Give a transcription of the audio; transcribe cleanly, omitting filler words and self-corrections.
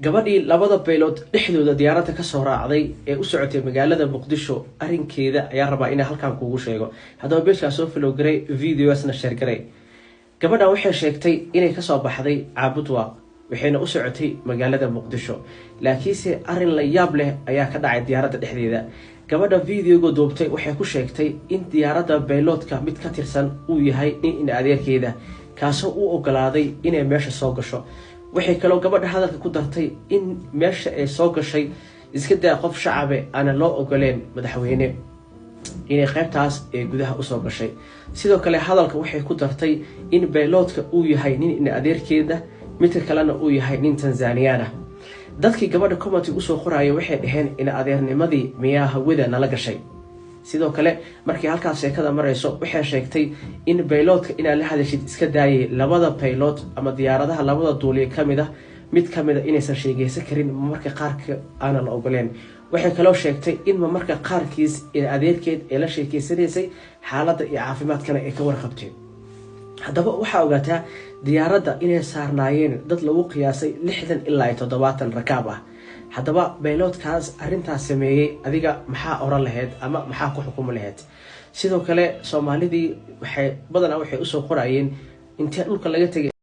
gabadhii labada baylood dhexdooda diyaaradda ka soo raacday ee u socotay magaalada Muqdisho arrinkeeda ayaa rabaa inaan halkan kuugu sheego. Haddaba beeshka soo follow garay videosna share garay. Gabadha waxay sheegtay inay ka soo baxday Caabud Waaq waxayna u socotay magaalada Muqdisho, laakiinse arrin la yaab leh ayaa ka dhacay diyaaradda dhexdeeda. Gabadha videoga duubtay waxay ku sheegtay in diyaaradda bayloodka mid ka tirsan uu yahay in adeerkeeda kaasoo u ogolaaday inay meesha soo gasho. waxay kaloo gabadha hadalka ku dartay in meesha ay soo gashay iska daa qof shacabe aan loo ogoleen madaxweyne inay qaybtaas ee gudaha u soo gashay. sidoo kale hadalka waxay ku dartay in bayloodka uu yahay nin adeerkeeda midka kalena uu yahay nin Tanzanian ah. dadkii gabadha comment u soo qoraya waxay dhaheen in adeernimadii miyaa hawada nala gashay. sidoo kale markii halkaas sheekada marayso waxay sheegtay in bayloodka in la hadashid iska daayay labada baylood ama diyaaradaha labada duuliye kamid ah mid kamid inaysan sheegaysan karin marka qaarka aan la ogoleen. waxay kaloo sheegtay in marka qaarkiis in adeerkeed ay la sheekeysanaysay xaaladda iyo caafimaadkana ay ka warqabtay. haddaba waxa ogaataa diyaaradda inay saarnaayeen dad lagu qiyaasay 60 ilaa 70 rakaab ah. haddaba bayloodkaas arrintaas sameeyay adiga maxaa oran lahayd ama maxaa ku xukumi lahayd? sidoo kale Soomaalidii waxay badanaa waxay u soo qorayeen intee dhulka laga tagay